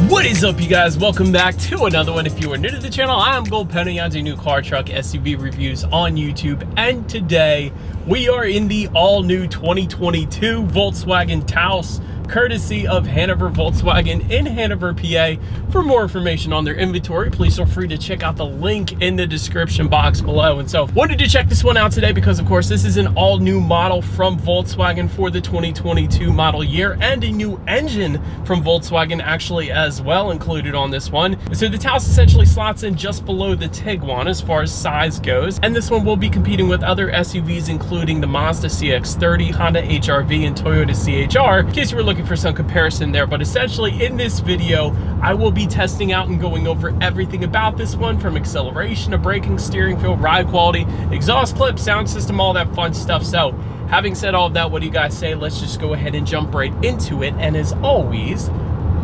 What is up, you guys? Welcome back to another one. If you are new to the channel, I'm Gold Penny. I do new car, truck, SUV reviews on YouTube, and today we are in the all-new 2022 Volkswagen Taos, courtesy of Hanover Volkswagen in Hanover, PA. For more information on their inventory, please feel free to check out the link in the description box below. And so, wanted to check this one out today because, of course, this is an all-new model from Volkswagen for the 2022 model year, and a new engine from Volkswagen actually as well included on this one. So the Taos essentially slots in just below the Tiguan as far as size goes, and this one will be competing with other SUVs including the Mazda CX-30, Honda HR-V, and Toyota CHR, in case you were looking for some comparison there. But essentially in this video I will be testing out and going over everything about this one, from acceleration to braking, steering feel, ride quality, exhaust clip, sound system, all that fun stuff. So having said all of that, what do you guys say? Let's just go ahead and jump right into it. And as always,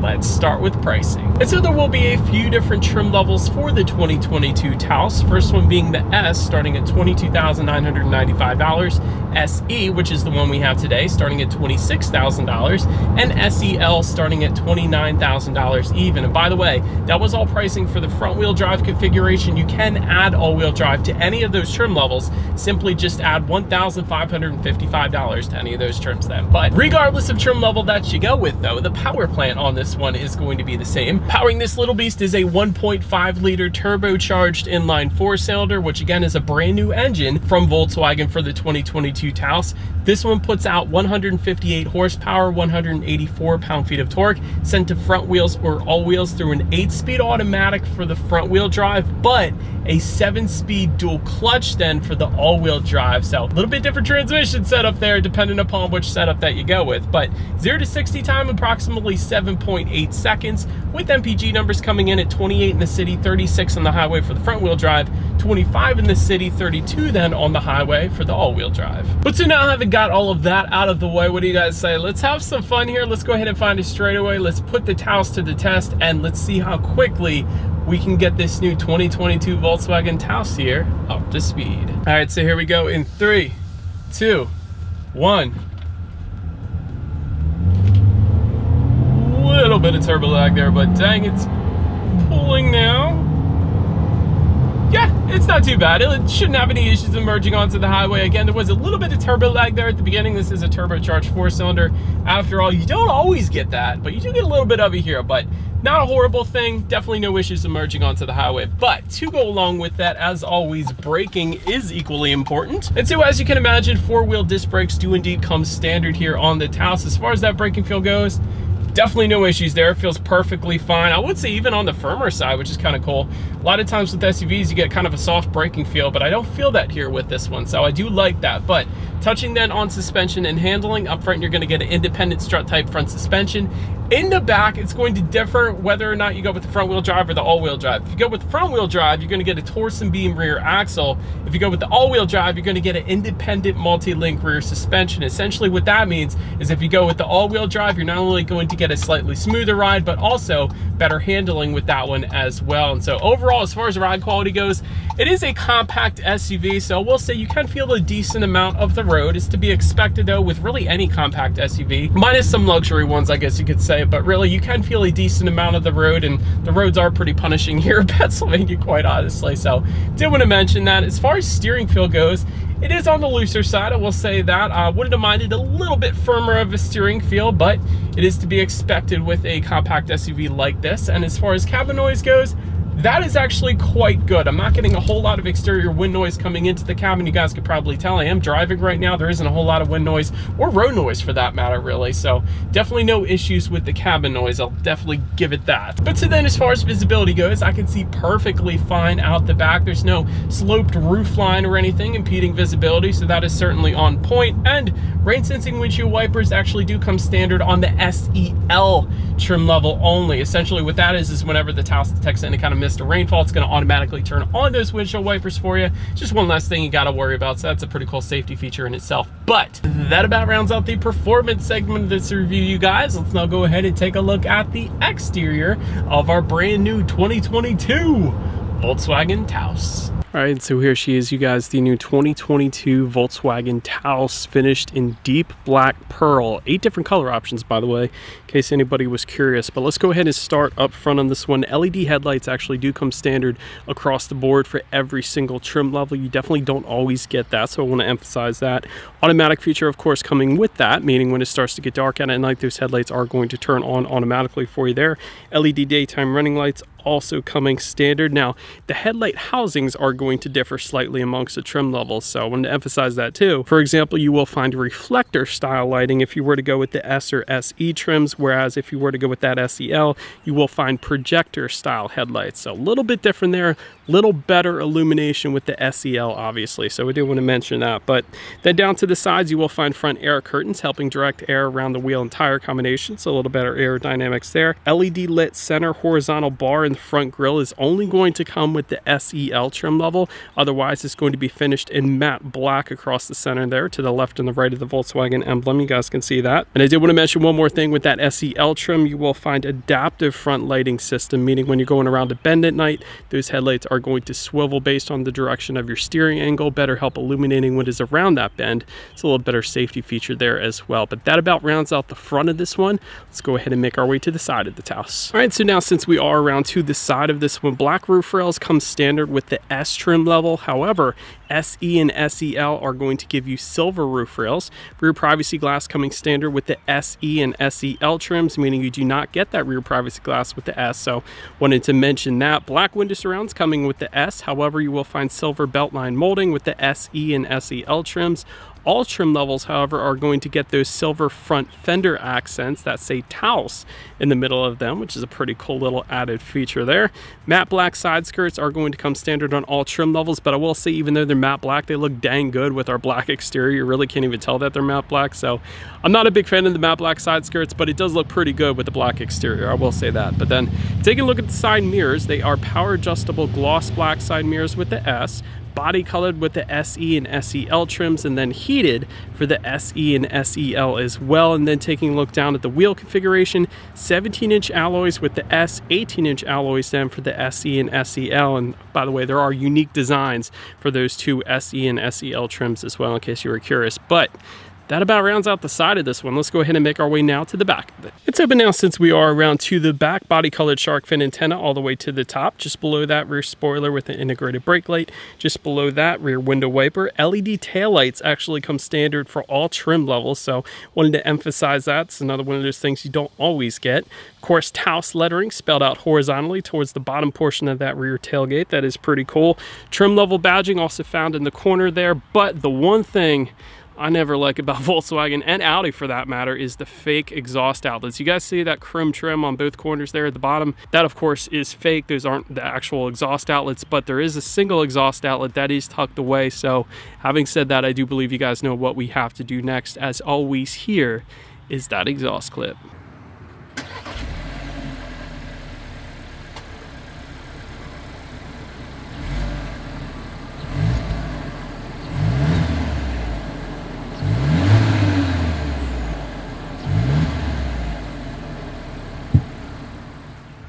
let's start with pricing. And so there will be a few different trim levels for the 2022 Taos. First one being the S, starting at $22,995. SE, which is the one we have today, starting at $26,000. And SEL starting at $29,000 even. And by the way, that was all pricing for the front wheel drive configuration. You can add all-wheel drive to any of those trim levels. Simply just add $1,555 to any of those trims then. But regardless of trim level that you go with though, the power plant on this one is going to be the same. Powering this little beast is a 1.5 liter turbocharged inline four-cylinder, which again is a brand new engine from Volkswagen for the 2022 Taos. This one puts out 158 horsepower, 184 pound-feet of torque, sent to front wheels or all wheels through an 8-speed automatic for the front wheel drive, but a 7-speed dual clutch then for the all-wheel drive. So a little bit different transmission setup there depending upon which setup that you go with. But 0 to 60 time approximately 7.8 seconds, with MPG numbers coming in at 28 in the city, 36 on the highway for the front wheel drive, 25 in the city, 32 then on the highway for the all-wheel drive. But so now, having got all of that out of the way, what do you guys say? Let's have some fun here. Let's go ahead and find a straightaway. Let's put the Taos to the test, and let's see how quickly we can get this new 2022 Volkswagen Taos here up to speed. All right, so here we go in 3, 2, 1. Little bit of turbo lag there, but dang, it's pulling now. Yeah, it's not too bad. It shouldn't have any issues emerging onto the highway. Again, there was a little bit of turbo lag there at the beginning. This is a turbocharged four-cylinder. After all, you don't always get that, but you do get a little bit of it here. But not a horrible thing. Definitely no issues emerging onto the highway. But to go along with that, as always, braking is equally important. And so, as you can imagine, four-wheel disc brakes do indeed come standard here on the Taos. As far as that braking feel goes, definitely no issues there. It feels perfectly fine. I would say even on the firmer side, which is kind of cool. A lot of times with SUVs, you get kind of a soft braking feel, but I don't feel that here with this one, so I do like that. But touching then on suspension and handling, up front, you're going to get an independent strut type front suspension. In the back, it's going to differ whether or not you go with the front wheel drive or the all-wheel drive. If you go with the front wheel drive, you're going to get a torsion beam rear axle. If you go with the all-wheel drive, you're going to get an independent multi-link rear suspension. Essentially what that means is if you go with the all-wheel drive, you're not only going to get a slightly smoother ride, but also better handling with that one as well. And so overall, as far as ride quality goes, it is a compact SUV, so we'll say you can feel a decent amount of the road. Is to be expected though with really any compact SUV, minus some luxury ones, I guess you could say. But really, you can feel a decent amount of the road, and the roads are pretty punishing here in Pennsylvania, quite honestly. So did want to mention that. As far as steering feel goes, it is on the looser side, I will say that. I wouldn't have minded a little bit firmer of a steering feel, but it is to be expected with a compact SUV like this. And as far as cabin noise goes, that is actually quite good. I'm not getting a whole lot of exterior wind noise coming into the cabin. You guys could probably tell I am driving right now. There isn't a whole lot of wind noise, or road noise for that matter, really. So definitely no issues with the cabin noise. I'll definitely give it that. But so then, as far as visibility goes, I can see perfectly fine out the back. There's no sloped roof line or anything impeding visibility, so that is certainly on point. And rain sensing windshield wipers actually do come standard on the SEL trim level only. Essentially what that is whenever the Taos detects any kind of mist or rainfall, it's going to automatically turn on those windshield wipers for you. Just one less thing you got to worry about, so that's a pretty cool safety feature in itself. But that about rounds out the performance segment of this review, you guys. Let's now go ahead and take a look at the exterior of our brand new 2022 Volkswagen Taos. All right, so here she is, you guys, the new 2022 Volkswagen Taos, finished in deep black pearl. 8 different color options, by the way, in case anybody was curious. But let's go ahead and start up front on this one. LED headlights actually do come standard across the board for every single trim level. You definitely don't always get that, so I want to emphasize that. Automatic feature, of course, coming with that, meaning when it starts to get dark out at night, those headlights are going to turn on automatically for you there. LED daytime running lights also coming standard. Now, the headlight housings are going to differ slightly amongst the trim levels, so I wanted to emphasize that too. For example, you will find reflector style lighting if you were to go with the S or SE trims, whereas if you were to go with that SEL, you will find projector style headlights. So a little bit different there, little better illumination with the SEL, obviously, so we do want to mention that. But then down to the sides, you will find front air curtains helping direct air around the wheel and tire combination, so a little better aerodynamics there. LED lit center horizontal bar in the front grille is only going to come with the SEL trim level. Otherwise, it's going to be finished in matte black across the center there to the left and the right of the Volkswagen emblem. You guys can see that. And I did want to mention one more thing with that SEL trim. You will find adaptive front lighting system, meaning when you're going around a bend at night, those headlights are going to swivel based on the direction of your steering angle, better help illuminating what is around that bend. It's a little better safety feature there as well. But that about rounds out the front of this one. Let's go ahead and make our way to the side of the Taos. All right, so now since we are around to the side of this one, black roof rails come standard with the S trim level. However, SE and SEL are going to give you silver roof rails. Rear privacy glass coming standard with the SE and SEL trims, meaning you do not get that rear privacy glass with the S, so wanted to mention that. Black window surrounds coming with the S. However, you will find silver beltline molding with the SE and SEL trims. All trim levels, however, are going to get those silver front fender accents that say Taos in the middle of them, which is a pretty cool little added feature there. Matte black side skirts are going to come standard on all trim levels, but I will say, even though they're matte black, they look dang good with our black exterior. You really can't even tell that they're matte black, so I'm not a big fan of the matte black side skirts, but it does look pretty good with the black exterior, I will say that. But then taking a look at the side mirrors, they are power adjustable gloss black side mirrors with the S, body colored with the SE and SEL trims, and then heated for the SE and SEL as well. And then taking a look down at the wheel configuration, 17-inch alloys with the S, 18-inch alloys then for the SE and SEL. And by the way, there are unique designs for those two SE and SEL trims as well, in case you were curious. But that about rounds out the side of this one. Let's go ahead and make our way now to the back of it. It's open now since we are around to the back. Body colored shark fin antenna all the way to the top. Just below that, rear spoiler with an integrated brake light. Just below that, rear window wiper. LED taillights actually come standard for all trim levels, so wanted to emphasize that. It's another one of those things you don't always get. Of course, Taos lettering spelled out horizontally towards the bottom portion of that rear tailgate. That is pretty cool. Trim level badging also found in the corner there, but the one thing I never like about Volkswagen, and Audi for that matter, is the fake exhaust outlets. You guys see that chrome trim on both corners there at the bottom? That, of course, is fake. Those aren't the actual exhaust outlets, but there is a single exhaust outlet that is tucked away. So having said that, I do believe you guys know what we have to do next. As always, here is that exhaust clip.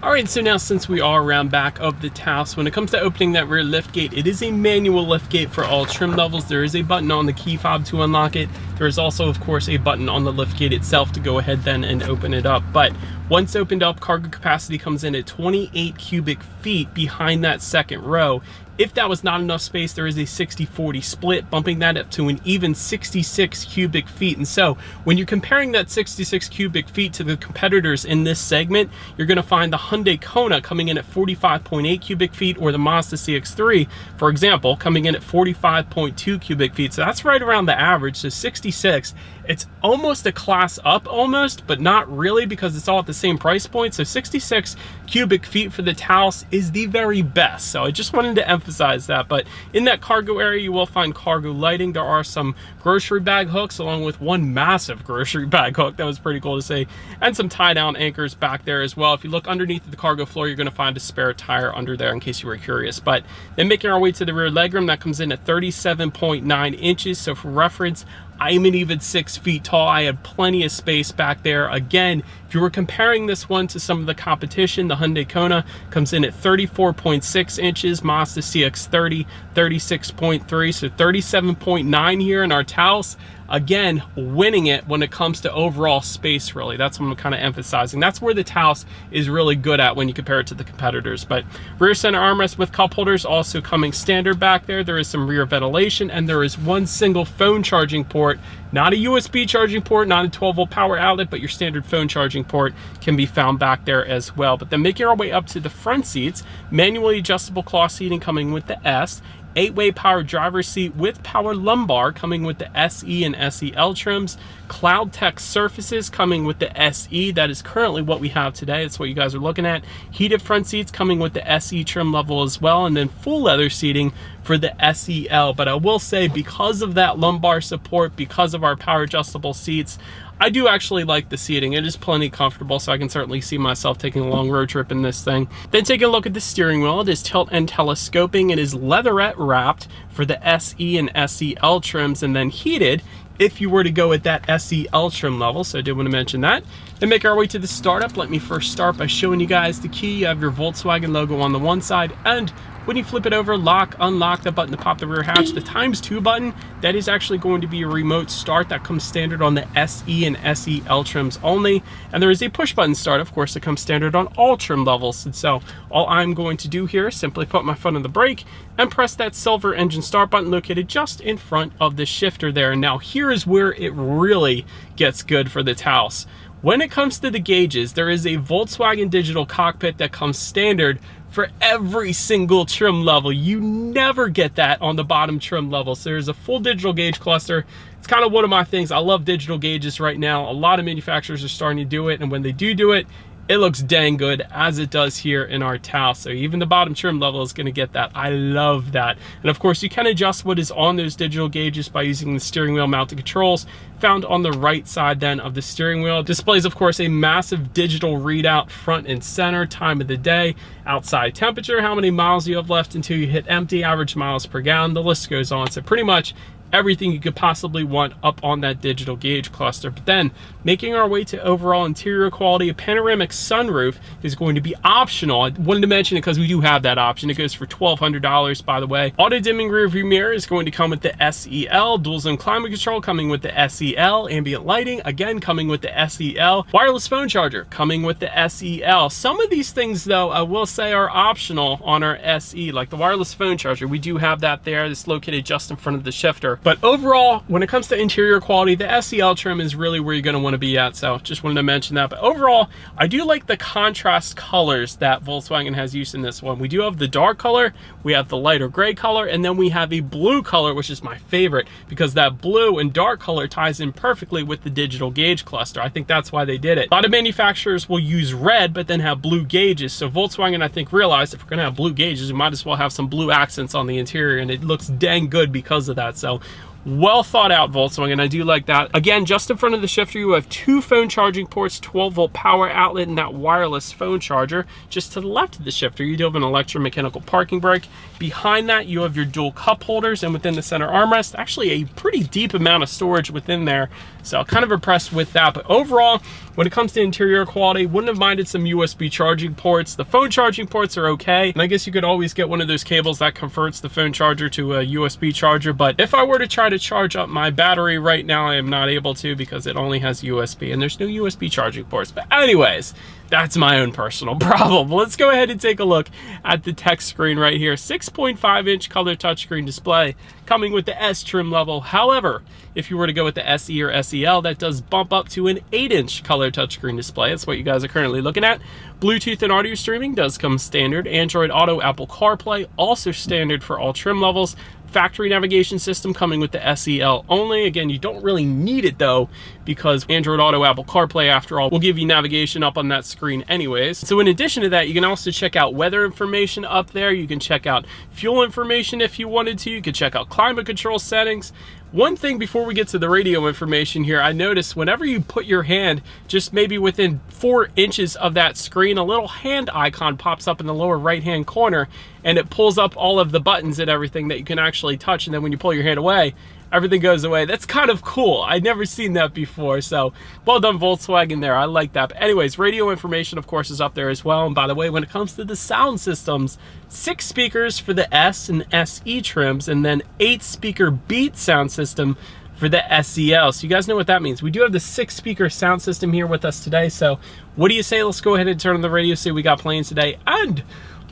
Alright, so now since we are around back of the Taos, when it comes to opening that rear lift gate, it is a manual lift gate for all trim levels. There is a button on the key fob to unlock it. There is also, of course, a button on the lift gate itself to go ahead then and open it up. But once opened up, cargo capacity comes in at 28 cubic feet behind that second row. If that was not enough space, there is a 60-40 split, bumping that up to an even 66 cubic feet. And so when you're comparing that 66 cubic feet to the competitors in this segment, you're going to find the Hyundai Kona coming in at 45.8 cubic feet, or the Mazda CX-3, for example, coming in at 45.2 cubic feet. So that's right around the average. So 66, it's almost a class up almost, but not really, because it's all at the same price point. So 66 cubic feet for the Taos is the very best. So I just wanted to emphasize that. But in that cargo area, you will find cargo lighting. There are some grocery bag hooks, along with one massive grocery bag hook. That was pretty cool to see. And some tie down anchors back there as well. If you look underneath the cargo floor, you're going to find a spare tire under there, in case you were curious. But then making our way to the rear legroom, that comes in at 37.9 inches. So for reference, I'm an even 6 feet tall. I had plenty of space back there. Again, if you were comparing this one to some of the competition, the Hyundai Kona comes in at 34.6 inches, Mazda CX-30, 36.3, so 37.9 here in our Taos. Again, winning it when it comes to overall space, really. That's what I'm kind of emphasizing. That's where the Taos is really good at when you compare it to the competitors. But rear center armrest with cup holders also coming standard back there. There is some rear ventilation, and there is one single phone charging port. Not a USB charging port, not a 12-volt power outlet, but your standard phone charging port can be found back there as well. But then making our way up to the front seats, manually adjustable cloth seating coming with the S, 8-way power driver's seat with power lumbar coming with the SE and SEL trims, Cloud Tech surfaces coming with the SE. That is currently what we have today. That's what you guys are looking at. Heated front seats coming with the SE trim level as well, and then full leather seating for the SEL. But I will say, because of that lumbar support, because of our power adjustable seats, I do actually like the seating. It is plenty comfortable, so I can certainly see myself taking a long road trip in this thing. Then taking a look at the steering wheel, it is tilt and telescoping. It is leatherette wrapped for the SE and SEL trims, and then heated if you were to go at that SEL trim level. So I did want to mention that. Then make our way to the startup. Let me first start by showing you guys the key. You have your Volkswagen logo on the one side, and when you flip it over, lock, unlock the button to pop the rear hatch, the ×2 button, that is actually going to be a remote start. That comes standard on the SE and SEL trims only. And there is a push button start, of course, that comes standard on all trim levels. And so all I'm going to do here is simply put my foot on the brake and press that silver engine start button located just in front of the shifter there. And now here is where it really gets good for the Taos. When it comes to the gauges, there is a Volkswagen digital cockpit that comes standard for every single trim level. You never get that on the bottom trim level. So there's a full digital gauge cluster. It's kind of one of my things. I love digital gauges right now. A lot of manufacturers are starting to do it, and when they do it, it looks dang good, as it does here in our Taos. So even the bottom trim level is going to get that. I love that. And of course, you can adjust what is on those digital gauges by using the steering wheel mounted controls found on the right side then of the steering wheel. It displays, of course, a massive digital readout front and center, time of the day, outside temperature, how many miles you have left until you hit empty, average miles per gallon, the list goes on. So pretty much everything you could possibly want up on that digital gauge cluster. But then making our way to overall interior quality, a panoramic sunroof is going to be optional. I wanted to mention it because we do have that option. It goes for $1,200, by the way. Auto dimming rear view mirror is going to come with the SEL, dual zone climate control coming with the SEL, ambient lighting again coming with the SEL, wireless phone charger coming with the SEL. Some of these things, though, I will say are optional on our SE, like the wireless phone charger. We do have that there. It's located just in front of the shifter. But overall, when it comes to interior quality, the SEL trim is really where you're going to want to be at. So just wanted to mention that. But overall, I do like the contrast colors that Volkswagen has used in this one. We do have the dark color, we have the lighter gray color, and then we have a blue color, which is my favorite because that blue and dark color ties in perfectly with the digital gauge cluster. I think that's why they did it. A lot of manufacturers will use red, but then have blue gauges. So Volkswagen, I think, realized if we're going to have blue gauges, we might as well have some blue accents on the interior, and it looks dang good because of that. So well thought out, Volkswagen. I do like that. Again, just in front of the shifter, you have two phone charging ports, 12-volt power outlet, and that wireless phone charger. Just to the left of the shifter, you do have an electromechanical parking brake. Behind that, you have your dual cup holders, and within the center armrest, actually a pretty deep amount of storage within there. So kind of impressed with that. But overall, when it comes to interior quality, wouldn't have minded some USB charging ports. The phone charging ports are okay. And I guess you could always get one of those cables that converts the phone charger to a USB charger. But if I were to try to charge up my battery right now, I am not able to because it only has USB and there's no USB charging ports. But anyways, that's my own personal problem. Let's go ahead and take a look at the tech screen right here. 6.5-inch color touchscreen display coming with the S trim level. However, if you were to go with the SE or SEL, that does bump up to an 8-inch color touchscreen display. That's what you guys are currently looking at. Bluetooth and audio streaming does come standard. Android Auto, Apple CarPlay, also standard for all trim levels. Factory navigation system coming with the SEL only. Again, you don't really need it though, because Android Auto, Apple CarPlay, after all, will give you navigation up on that screen anyways. So in addition to that, you can also check out weather information up there. You can check out fuel information if you wanted to. You can check out climate control settings. One thing before we get to the radio information here, I noticed whenever you put your hand just maybe within 4 inches of that screen, a little hand icon pops up in the lower right hand corner, and it pulls up all of the buttons and everything that you can actually touch. And then when you pull your hand away, everything goes away. That's kind of cool. I'd never seen that before, so well done Volkswagen there. I like that. But anyways, radio information of course is up there as well. And by the way, when it comes to the sound systems, 6 speakers for the S and SE trims, and then 8 speaker Beat sound system for the SEL. So you guys know what that means. We do have the 6 speaker sound system here with us today. So what do you say? Let's go ahead and turn on the radio, see what we got playing today, and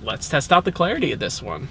let's test out the clarity of this one.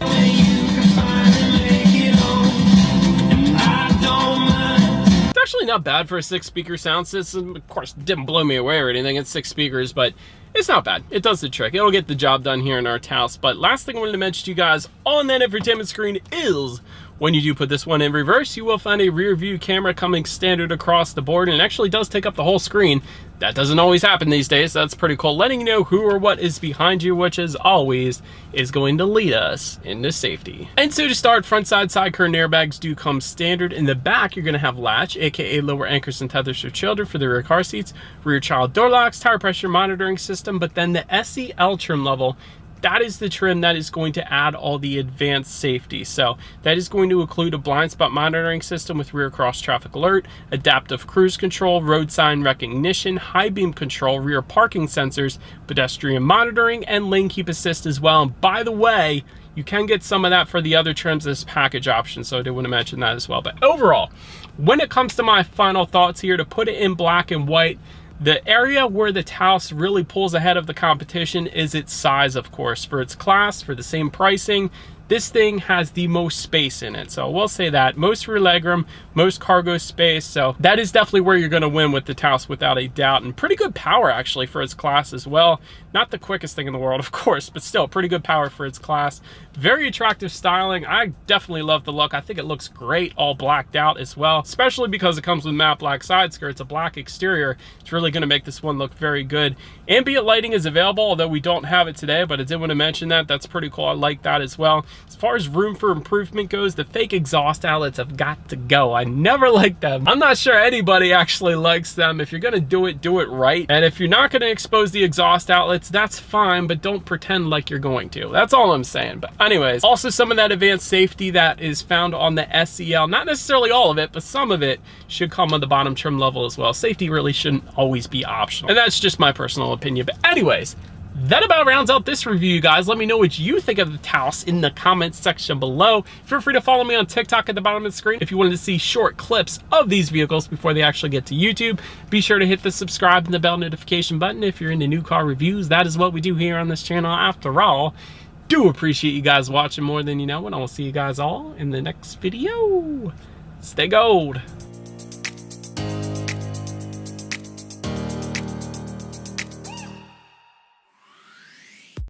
It's actually not bad for a 6 speaker sound system. Of course, it didn't blow me away or anything. It's 6 speakers, but it's not bad. It does the trick. It'll get the job done here in our Taos. But last thing I wanted to mention to you guys on that infotainment screen is when you do put this one in reverse, you will find a rear view camera coming standard across the board, and it actually does take up the whole screen. That doesn't always happen these days. That's pretty cool. Letting you know who or what is behind you, which as always is going to lead us into safety. And so to start, front side curtain airbags do come standard. In the back, you're going to have latch, aka lower anchors and tethers for children for the rear car seats, rear child door locks, tire pressure monitoring system, but then the SEL trim level, that is the trim that is going to add all the advanced safety. So that is going to include a blind spot monitoring system with rear cross traffic alert, adaptive cruise control, road sign recognition, high beam control, rear parking sensors, pedestrian monitoring, and lane keep assist as well. And by the way, you can get some of that for the other trims as package option, so I did want to mention that as well. But overall, when it comes to my final thoughts here, to put it in black and white, the area where the Taos really pulls ahead of the competition is its size, of course. For its class, for the same pricing, this thing has the most space in it. So we'll say that. Most rear legroom, most cargo space. So that is definitely where you're going to win with the Taos without a doubt. And pretty good power actually for its class as well. Not the quickest thing in the world, of course, but still pretty good power for its class. Very attractive styling. I definitely love the look. I think it looks great all blacked out as well, especially because it comes with matte black side skirts, a black exterior. It's really going to make this one look very good. Ambient lighting is available, although we don't have it today, but I did want to mention that. That's pretty cool. I like that as well. As far as room for improvement goes, the fake exhaust outlets have got to go. I never liked them. I'm not sure anybody actually likes them. If you're going to do it right. And if you're not going to expose the exhaust outlets, that's fine, but don't pretend like you're going to. That's all I'm saying. But anyways, also some of that advanced safety that is found on the SEL, not necessarily all of it, but some of it should come on the bottom trim level as well. Safety really shouldn't always be optional. And that's just my personal opinion. But anyways, that about rounds out this review, guys. Let me know what you think of the Taos in the comments section below. Feel free to follow me on TikTok at the bottom of the screen. If you wanted to see short clips of these vehicles before they actually get to YouTube, be sure to hit the subscribe and the bell notification button if you're into new car reviews. That is what we do here on this channel after all. Do appreciate you guys watching more than you know, and I will see you guys all in the next video. Stay gold.